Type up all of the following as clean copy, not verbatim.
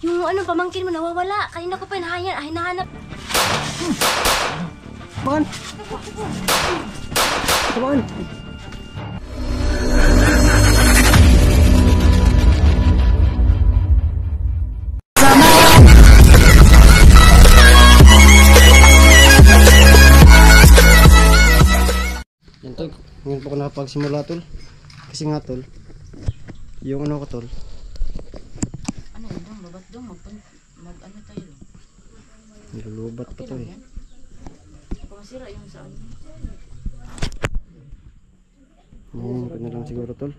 Yung ano, pamangkin mo nawawala. Kanina ko pa hinahanap. Kumaan! Kumaan! Yan tol, ngayon po ko nakapagsimula tol. Kasi nga tol, yung ano ko tol. Ano yun dong, babat dong, mag-ano tayo dong. Nilulubat pa to eh. Masira yung saan. Ito na lang siguro tol.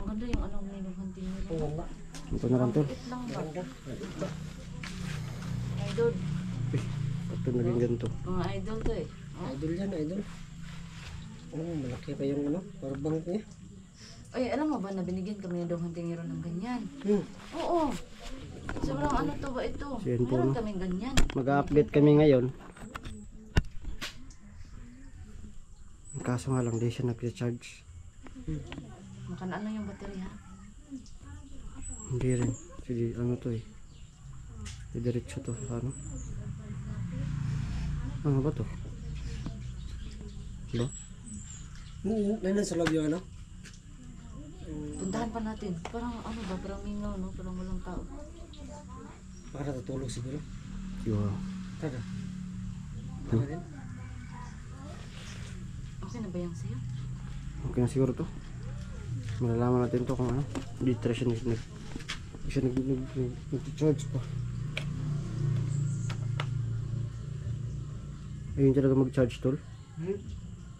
Ang ganda yung anong niluhantin nila. Ito na lang tol. Lang ba? Idol. Ito naging ganito. Mga idol to eh. Idol yan, idol. Oh, malaki pa yung ano, barbang niya. Ay, alam mo ba na binigyan kami daw huntingero ng ganyan? Oo. Sobrang ano to ba ito? Yan po, Meron no? kaming ganyan. Mag-update kami ngayon. Kaso nga lang, di siya nag-recharge. Makan ano yung baterya? Hindi rin. Sige, ano to eh. Didiretso to. Ano? Ano ba to? Diba? Nandun sa loob yung ano? Puntahan pa natin. Parang ano ba? Parang mingaw, no? Parang walang tao. Baka natutulog siguro. Diba? Tada. Baka din. Okay na ba yan sa'yo? Okay na siguro to. Malalaman natin to kung ano. Hindi siya nag-charge pa. Ayun talaga mag-charge tol.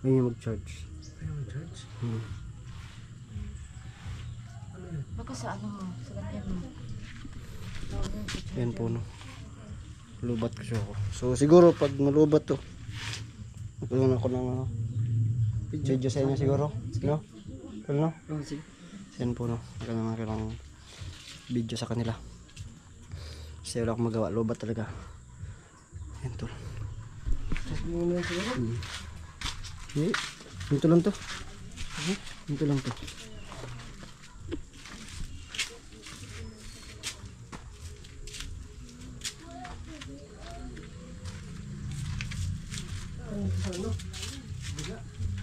Ayun yung mag-charge. Ayaw mag-charge? Baka sa ano mo? Sa ganyan mo? Yan po no. Lubat kasi ako. So siguro pag malubat to, magkaroon ako ng video sa inyo siguro. No? No? Oh, sige. Yan po no. Magkaroon ako ng video sa kanila. Kasi wala akong magawa. Lubat talaga. Yan tol. Tapos mo na siguro? Eh, ito lang to. Ito lang to.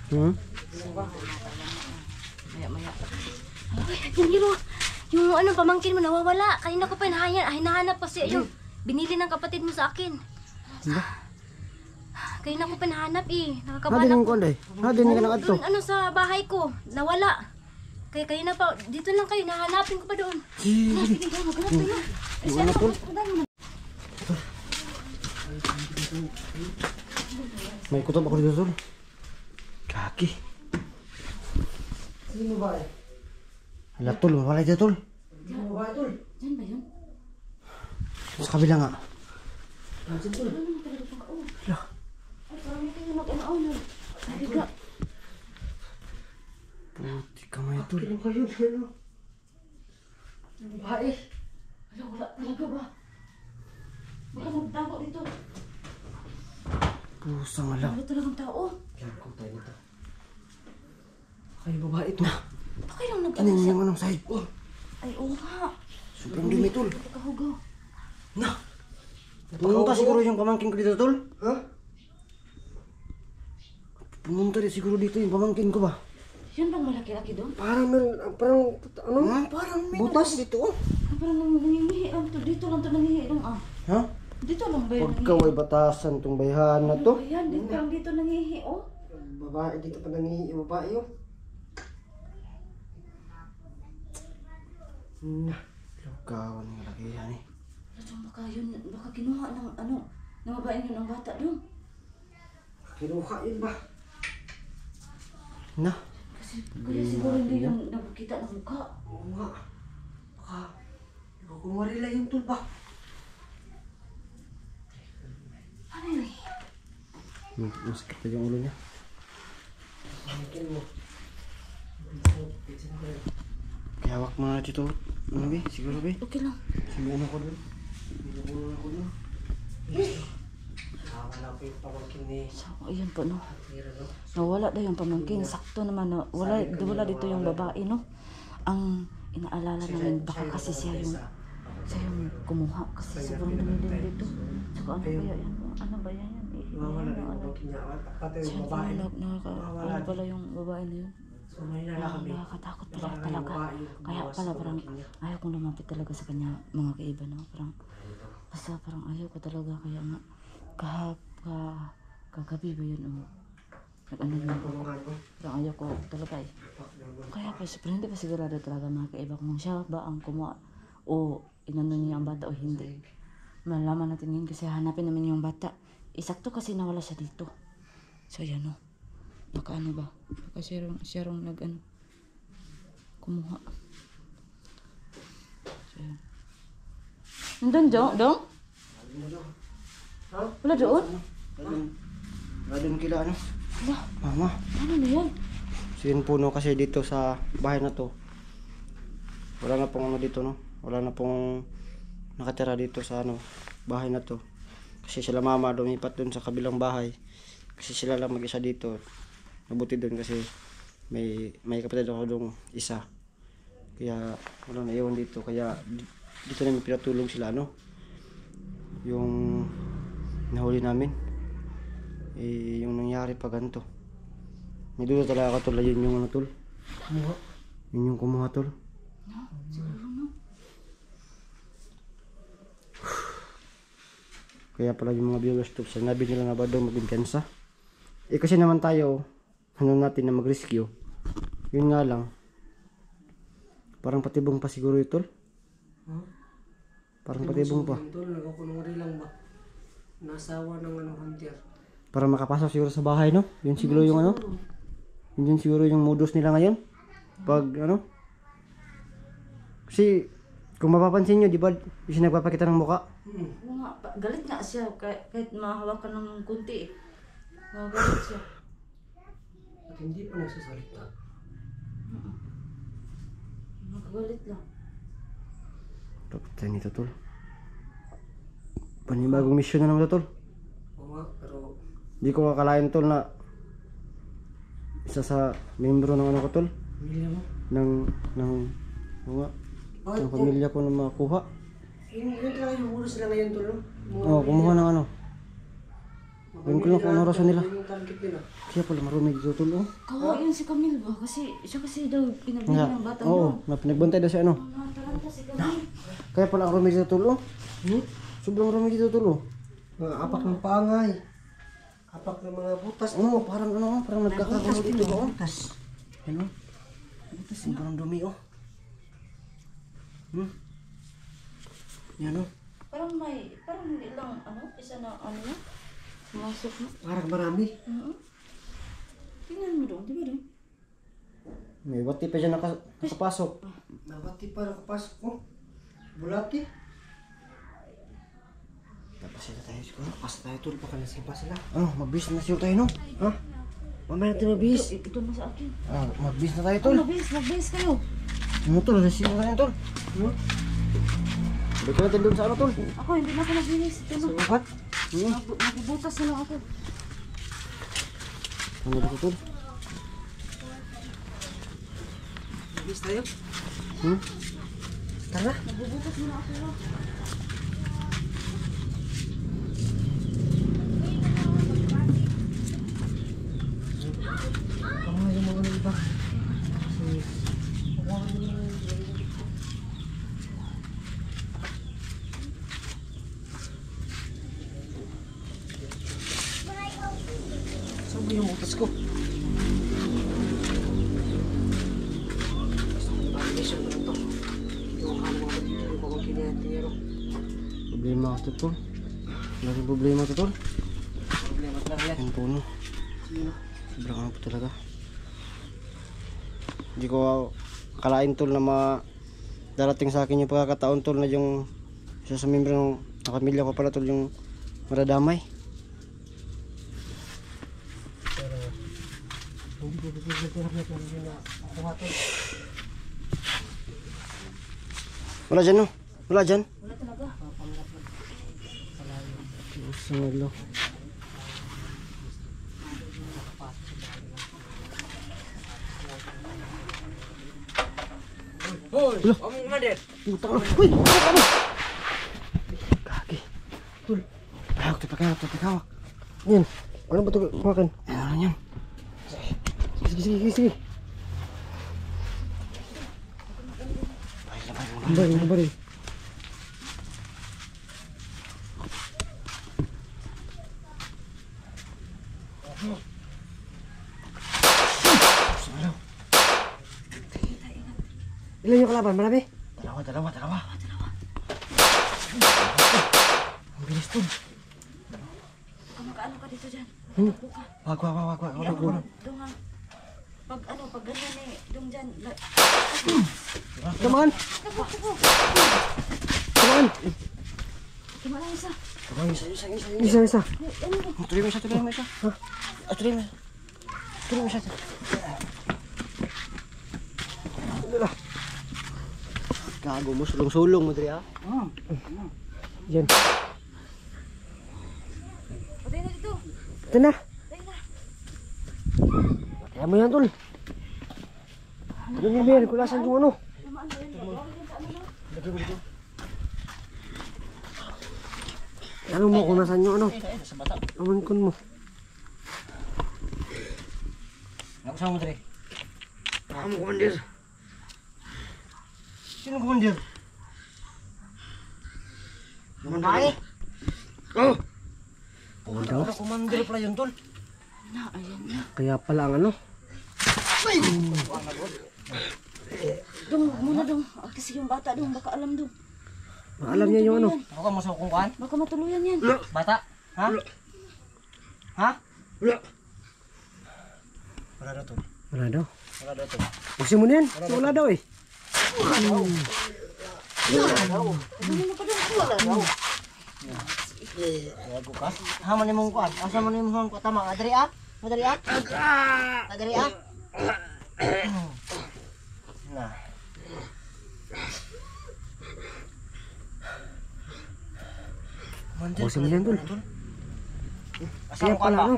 Maya. Yung ano, pamangkin mo nawawala. Kanina ko pa hinahanap kasi ayun. Binili ng kapatid mo sa akin. Diba? Kanina ko pa hinahanap eh. Hadin Nakakabalak yung ko. kuwan day. Hadin yung kanang adto. Doon, ano sa bahay ko. Nawala. Kaya kanina pa, dito lang kayo. Nahanapin ko pa doon. Sige, maghanap kayo. Iwan na tol. May kutob ako dito tol. Kaki. Sino ba eh? Hala tol, wala dito tol. Sino ba tol? Diyan ba yun? Sa kabila nga. Nandiyan tol. Hala. Ay, parang kayo mag-ano-ano. Nabiga. Puti kamay tol. Sino kayo? Sino? Yung babae. Wala, wala talaga ba? Baka magtago dito. Pusang ala. Wala talagang tao. Kaya kung tayo nito. Kayo babae to. Baka yung Ano nag-ano yung anong side? Ay, oo nga. Sobrang dumi tol. Pagkahugaw. Na. Pumunta siguro yung pamangkin ko dito tol. Ha? Pumunta rin siguro dito yung pamangkin ko ba? Yan bang malaki-laki doon? Parang meron, parang ano? Parang may Butas dito oh. Ah, parang nangingihi lang to. Dito lang to nangihi lang ah. Ha? Dito lang ba yung Pagka may batasan tong bayhan na to. Ayan, dito lang dito nangihi oh. Babae dito pa nangihi yung babae oh. Lukawan ng laki yan eh. Ano baka yun, baka kinuha ng ano, ng babaeng yun ang bata doon. Kinuha yun ba? Na. Kaya siguro hindi yung nakikita ng mukha. Oo nga. Baka, kumarila yung tol ba? Ano yun? Masakit na yung ulo niya. Pamikin mo. Kaya hawak mo na dito. Ano be? Siguro be? Okay lang. Sige ano ko dun. Siguro ako dun. Wala ko yung pamangkin ni So, ayan po no. Tira no? Nawala daw yung pamangkin. Sakto naman na wala dito yung babae no. Ang inaalala namin baka kasi siya yung Siya yung kumuha kasi sobrang dumi din dito. Saka ano kaya yan? Ano ba yan? Mawawala rin yung kinyaat. Pati yung babae. Ano pala yung babae na yun? So may nala kami. Nakakatakot pala talaga. Kaya pala parang ayaw kong lumapit talaga sa kanya mga kaiba no. Parang basta parang ayaw ko talaga kaya nga kagabi ba yun nag-ano yun ako. Parang ayaw ko talaga eh. Kaya pa hindi pa sigurado talaga mga kaiba kung siya ba ang kumuha o inano niya ang bata o hindi. Malaman natin yun kasi hanapin namin yung bata. Isakto kasi nawala siya dito. So yan o. Baka ano ba? Baka siya rong nag-ano. Kumuha. So yan. Nandun, Dong? Wala doon? Wala doon kila ano? Wala. Mama. Ano na yan? So yun puno kasi dito sa bahay na to. Wala na pong ano dito no. Wala na pong nakatira dito sa ano bahay na to. Kasi sila mama lumipat dun sa kabilang bahay. Kasi sila lang mag-isa dito. Mabuti dun kasi may kapatid ako dong isa. Kaya wala na iwan dito. Kaya dito namin pinatulong sila ano. Yung nahuli namin. Yung nangyari pa ganito. May dulo talaga katulad yun yung ano tol. Kumuha? Yun yung kumuha tol. Siguro no. Kaya pala yung mga viewers to, sinabi nila na ba daw magkumpiyansa. Kasi naman tayo, ano natin na mag-rescue. Yun nga lang. Parang patibong pa siguro ito. Huh? Parang patibong pa. Tol, nagkukunwari lang ba? Nasawa ng ano hunter. Para makapasok siguro sa bahay no. Yun siguro yung ano. Yun siguro yung modus nila ngayon. Pag ano. Kasi kung mapapansin nyo, di ba, yung nagpapakita ng muka? Oo nga, galit nga siya kahit mahawakan ng kunti eh. Galit siya. At hindi pa nagsasalita. Magagalit lang. Dapat tayo nito tol. Panibagong mission na naman ito tol. Oo nga, pero Di ko akalain tol na isa sa membro ng ano ko tol. pamilya mo? Ng pamilya ko na makuha. Yun talaga yung ulo sila ngayon tol, no? Oo, kumuha ng ano. Yun ko lang kung ano rason nila. Yung target nila. Kaya pala marumi dito tol oh. Kawawa yun si Camille ba? Kasi siya kasi daw pinabili ng bata Oo, mo. pinagbantay daw si ano. Nataranta si Camille. Kaya pala ang rumi dito tol oh. Sobrang rumi dito tol oh. Mga apak ng pangay. Apak ng mga butas. Oo, parang ano, parang nagkakagulo dito ba oh. Butas. Ano? Sobrang dumi oh. Yan oh. Parang hindi lang isa na ano na. Pumasok na. Parang marami. Tingnan mo doon, di ba doon? May bati pa dyan nakapasok. Nabati pa nakapasok ko. Bulati. Tapos sila tayo siguro. Pas tayo tol, baka lasing pa sila. Ano, mag-bis na siguro tayo no? Ha? Mamaya natin mabis. Ito mo sa akin. Mag-bis na tayo tol. Mag-base kayo. Ano tol, lasing na tayo tol. Balik natin doon sa ano tol. Ako, hindi na ako nag-binis. Ito na. What? Magbubutas na lang ako. Ano dito tol? Mabis tayo. Tara. Magbubutas na lang ako. Mga yung mga iba. Saan ba yung utas ko? Mission na ito. Yung ano mga dito yung mga kiniyatiro. Problema ka tol. Lagi problema to tol. Problema talaga yan. Ang puno. Sobrang ano po talaga. Hindi ko akalain tol na darating sa akin yung pagkakataon tol na yung isa sa membro ng pamilya ko pala tol yung maradamay. Pero hindi ko pipigil na hindi na nakuha to. Wala dyan no? Wala dyan? Wala talaga. Sumalo. Hoy! Omong nga din! Putang na. Uy! Ano? Hawak, hawak, hawak. Yan. Ano ba ito? Kumakan. Ano yan? Sige. Bari. Ilan yung kalaban? Marami? Dalawa. Ang bilis to. Kamakaano ka dito dyan? Wag. Dung ha. Pag ganyan eh, dung dyan. Kamaan! Gimana isa? Isa. Tuloy mo isa. Tuloy mo isa. Gago mo, sulong-sulong mo diri ha. Yan. Patay na dito. Ito na. Patay na. Kaya mo yan, tol. Ano yung meron? Kulasan yung ano. Ano mo kung nasan yung ano? Aman kun mo. Nakasama mo diri. Ako mo kumandir. Sino kumandir? Babae? Oh! Oo daw. Kumandir pala yun, tol. Kaya pala ang ano. Dung, muna dung. Kasi yung bata dung, baka alam dung. Maalam niya yung ano. Ako ka masukong kuhan? Baka matuluyan yan. Bata? Ha? Ha? Wala daw, tol. Wala daw. Wala daw, tol. Kasi mo na yan. Wala daw eh. Gago ka? Haman ni mong kuhan. Asa mo ni mong kuhan? Tama, adari ah? Adari ah? Adari ah? Nah. Kasi mo na yan, tol. Asa Kaya mo kuhan pala ba? ano.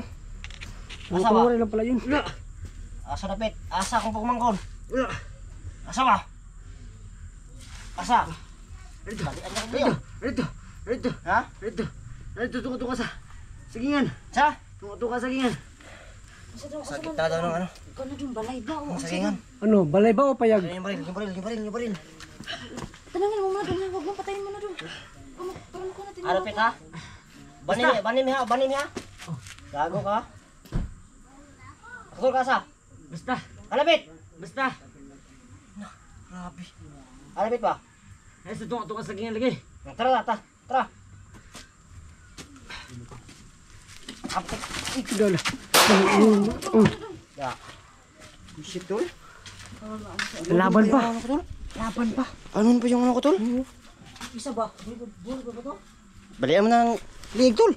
Asa ba? Wala lang pala yun. Asa dapit? Asa kung pagmangkon? Asa ba? Asa? Balian ka kayo. Rito. Ha? Rito, tungo ka sa sagingan. Sa? Tungo ka sa sagingan. Sakit na daw ng ano? Ikaw na dung, balay ba? Ang sagingan. Ano, balay ba o payag? Yung baril. Tanangin mo muna dung, huwag mong patayin mo na dung. Parang ko natin. Arapit ha? Banim ha? Gago ka? Kasul ka sa? Basta. Alapit! Basta. Grabe. Alapit ba? Ay, sa tungo ka sa sagingan lagi. Tara. Apit. Dala. Ya. Shit, tol. Laban pa. Laban pa. Ano pa yung ano ko, tol? Isa ba? Bulo ba to? Balian mo ng liig, tol.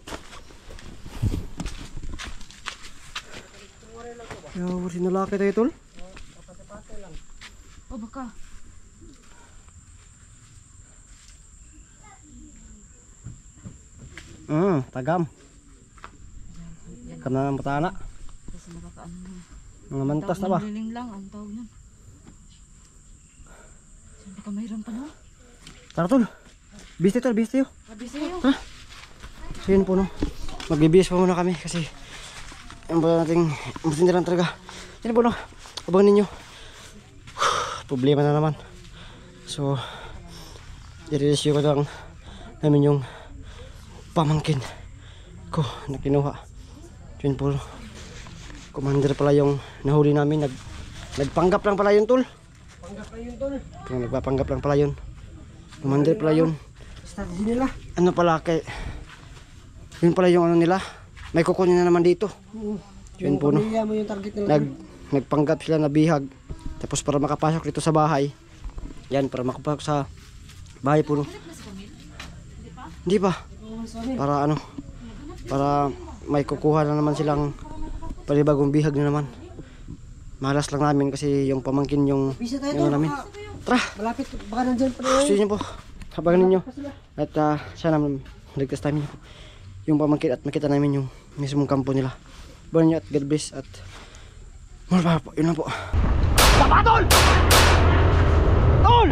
Yaw, sinulaki tayo, tol. O baka. Tagam. Kam na ng batana. Kasi nakakaano na. Mga mantas na ba? Manliling lang ang tawag yan. Saan ka mayroon pa no? Tara, tol. Bis tayo. Sabi sa'yo. So yun po, no. Magbibihis pa muna kami kasi yung ba nating matindiran talaga. Yun po, no. Abangan ninyo. Problema na naman. So i-release ko lang namin yung pamangkin ko na kinuha. Yun po, commander pala yung nahuli namin. Nagpanggap lang pala yun, tol. Panggap na yun, tol. Nagpapanggap lang pala yun. Commander pala yun. Strategy nila. Ano pala kay yun pala yung ano nila. May kukunin na naman dito. Yun po, no. Pamilya mo yung target nila. Nagpanggap sila na bihag. Tapos para makapasok dito sa bahay. Yan, para makapasok sa bahay po, no. Hindi pa. Para ano, para may kukuha na naman silang palibagong bihag na naman. Malas lang namin kasi yung pamangkin yung Bisa tayo, yung tol. namin. Tara, Malapit. Baka nandyan pa rin. gusto niyo po. Habagan ninyo. At sana maligtas tayo po yung pamangkin at makita namin yung mismong kampo nila. Bahan niyo at God bless at more pa po. Yun lang po. Tol!